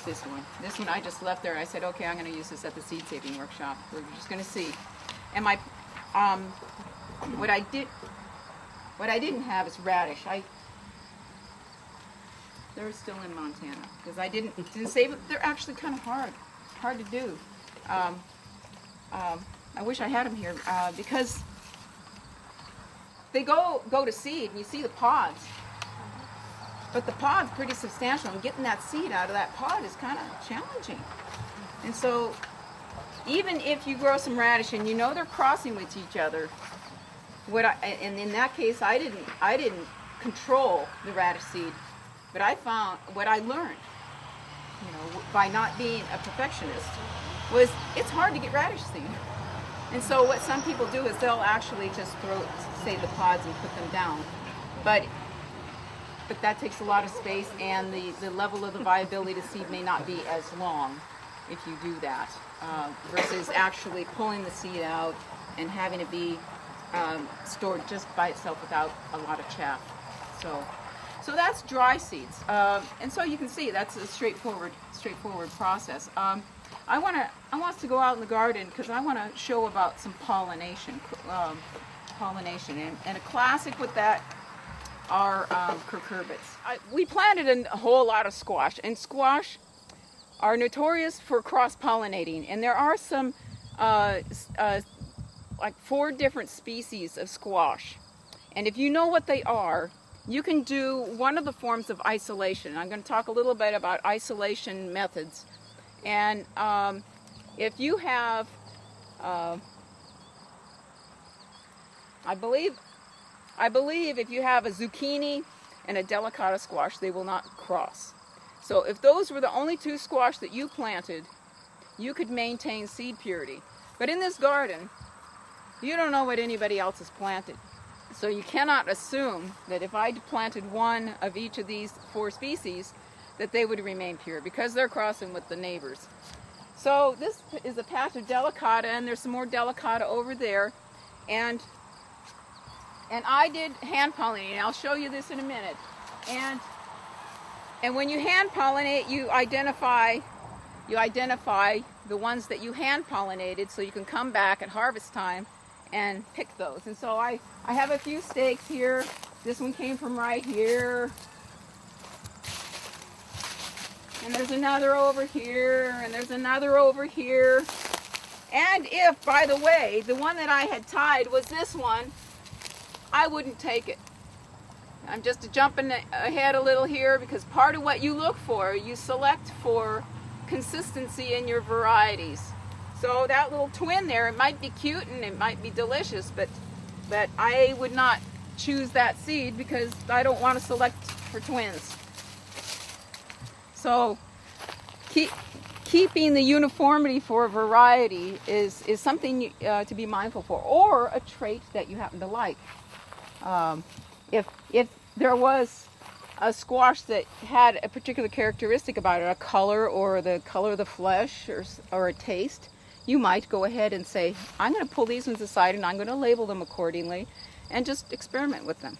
this one. This one I just left there. I said, okay, I'm going to use this at the seed saving workshop. We're just going to see. And my, what I didn't have is radish. They're still in Montana because I didn't save it. They're actually kind of hard to do. I wish I had them here because they go to seed and you see the pods. But the pod's pretty substantial, and getting that seed out of that pod is kind of challenging. And so, even if you grow some radish and you know they're crossing with each other, and in that case, I didn't control the radish seed, but I found what I learned, by not being a perfectionist, was it's hard to get radish seed. And so, what some people do is they'll actually just save the pods and put them down, but that takes a lot of space, and the level of the viability to seed may not be as long if you do that, versus actually pulling the seed out and having it be stored just by itself without a lot of chaff. So that's dry seeds, and so you can see that's a straightforward process. I want us to go out in the garden because I want to show about some pollination, and a classic with that are cucurbits. We planted a whole lot of squash, and squash are notorious for cross-pollinating, and there are some like 4 different species of squash, and if you know what they are, you can do one of the forms of isolation. I'm going to talk a little bit about isolation methods, and if you have I believe if you have a zucchini and a delicata squash, they will not cross. So if those were the only 2 squash that you planted, you could maintain seed purity. But in this garden, you don't know what anybody else has planted. So you cannot assume that if I planted one of each of these 4 species, that they would remain pure because they're crossing with the neighbors. So this is a patch of delicata, and there's some more delicata over there. And I did hand pollinate. I'll show you this in a minute. And when you hand pollinate, you identify the ones that you hand pollinated, so you can come back at harvest time and pick those. And so I have a few stakes here. This one came from right here. And there's another over here, and there's another over here. And if, by the way, the one that I had tied was this one, I wouldn't take it. I'm just jumping ahead a little here because part of what you look for, you select for consistency in your varieties. So that little twin there, it might be cute and it might be delicious, but I would not choose that seed because I don't want to select for twins. So keeping the uniformity for a variety is something to be mindful for, or a trait that you happen to like. If there was a squash that had a particular characteristic about it, a color or the color of the flesh or a taste, you might go ahead and say, I'm going to pull these ones aside and I'm going to label them accordingly and just experiment with them.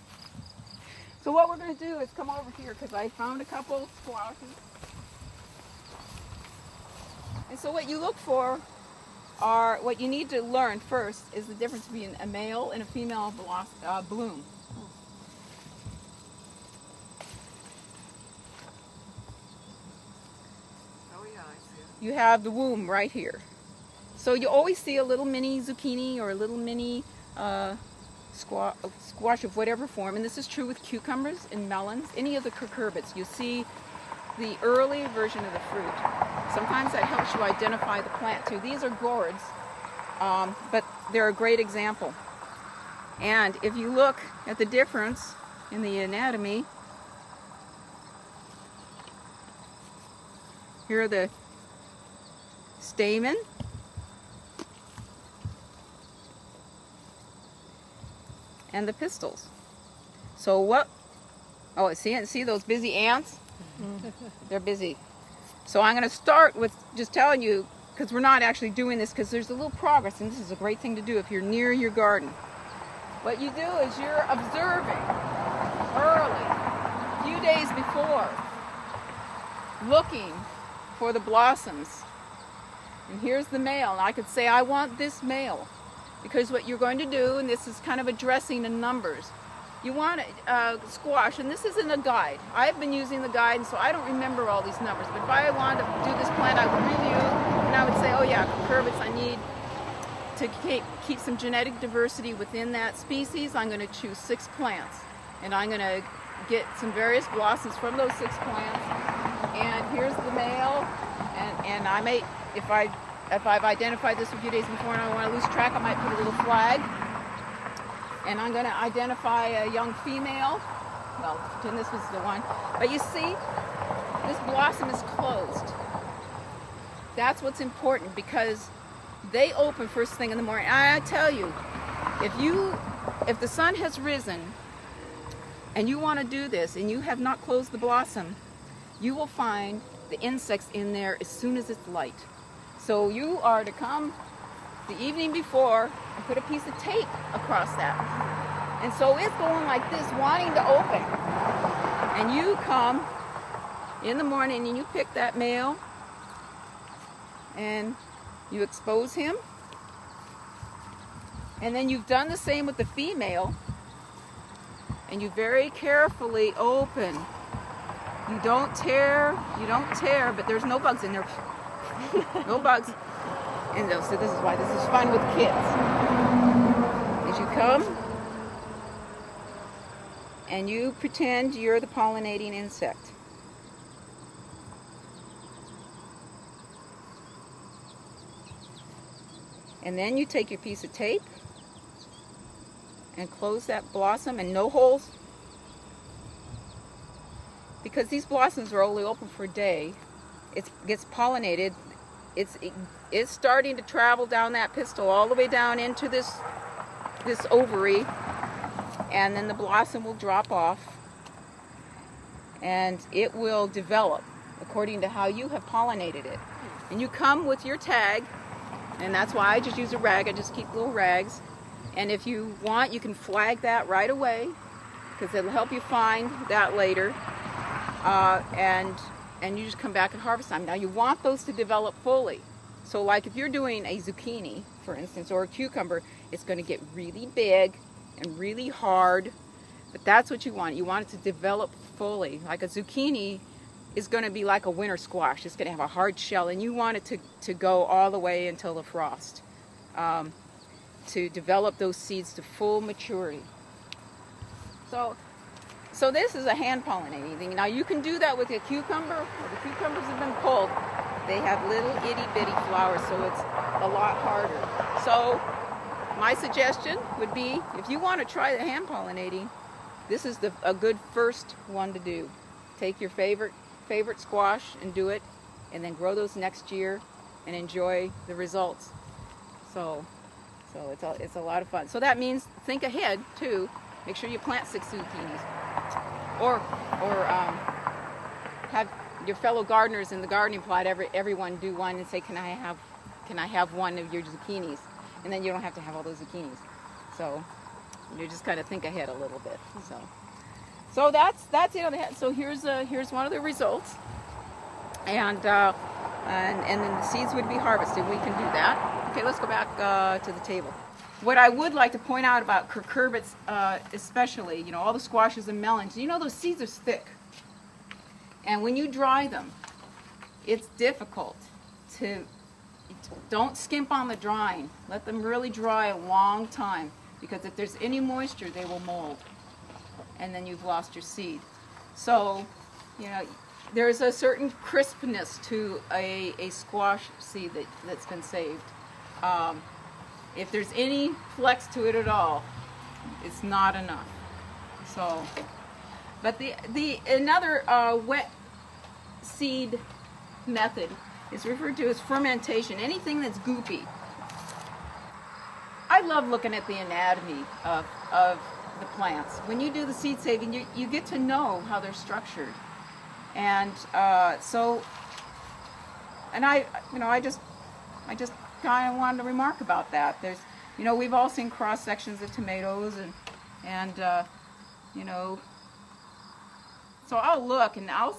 So what we're going to do is come over here because I found a couple squashes. And so what you look for what you need to learn first is the difference between a male and a female bloom. Oh yeah, I see it. You have the womb right here. So you always see a little mini zucchini or a little mini squash of whatever form, and this is true with cucumbers and melons, any of the cucurbits. You see the early version of the fruit. Sometimes that helps you identify the plant too. These are gourds, but they're a great example. And if you look at the difference in the anatomy, here are the stamen, and the pistils. So what? Oh, see those busy ants? They're busy. So I'm going to start with just telling you, because we're not actually doing this, because there's a little progress, and this is a great thing to do if you're near your garden. What you do is you're observing early, a few days before, looking for the blossoms. And here's the male. And I could say I want this male, because what you're going to do, and this is kind of addressing the numbers, you want squash, and this isn't a guide. I've been using the guide, and so I don't remember all these numbers. But if I wanted to do this plant, I would review, and I would say, oh yeah, cucurbits, I need to keep some genetic diversity within that species. I'm going to choose 6 plants, and I'm going to get some various blossoms from those 6 plants. And here's the male, and I may, if I've identified this a few days before and I want to lose track, I might put a little flag. And I'm going to identify a young female. Well, pretend this was the one. But you see, this blossom is closed. That's what's important, because they open first thing in the morning. I tell you, if the sun has risen and you want to do this and you have not closed the blossom, you will find the insects in there as soon as it's light. So you are to come the evening before and put a piece of tape across that. And so it's going like this, wanting to open. And you come in the morning and you pick that male and you expose him. And then you've done the same with the female. And you very carefully open. You don't tear, but there's no bugs in there. No bugs. And so this is why this is fun with kids. As you come and you pretend you're the pollinating insect. And then you take your piece of tape and close that blossom, and no holes. Because these blossoms are only open for a day, it gets pollinated. It's starting to travel down that pistil all the way down into this ovary, and then the blossom will drop off and it will develop according to how you have pollinated it. And you come with your tag, and that's why I just use a rag. I just keep little rags, and if you want, you can flag that right away, because it'll help you find that later. And you just come back at harvest time. Now you want those to develop fully. So like if you're doing a zucchini, for instance, or a cucumber, it's going to get really big and really hard, but that's what you want. You want it to develop fully. Like a zucchini is going to be like a winter squash. It's going to have a hard shell, and you want it to go all the way until the frost, to develop those seeds to full maturity. So this is a hand pollinating thing. Now you can do that with a cucumber. Well, the cucumbers have been pulled. They have little itty bitty flowers, so it's a lot harder. So my suggestion would be, if you want to try the hand pollinating, this is a good first one to do. Take your favorite squash and do it, and then grow those next year and enjoy the results. So it's a lot of fun. So that means think ahead too. Make sure you plant 6 zucchinis. Or have your fellow gardeners in the gardening plot, everyone do one and say, can I have one of your zucchinis? And then you don't have to have all those zucchinis. So you just kind of think ahead a little bit. So that's it. So here's one of the results, and then the seeds would be harvested. We can do that. Okay, let's go back to the table. What I would like to point out about cucurbits, especially, all the squashes and melons, those seeds are thick. And when you dry them, it's difficult don't skimp on the drying. Let them really dry a long time, because if there's any moisture, they will mold. And then you've lost your seed. So, there's a certain crispness to a squash seed that's been saved. If there's any flex to it at all, it's not enough. So, but another wet seed method is referred to as fermentation. Anything that's goopy. I love looking at the anatomy of the plants. When you do the seed saving, you get to know how they're structured, and I just kind of wanted to remark about that. There's, we've all seen cross sections of tomatoes, and so I'll look and I'll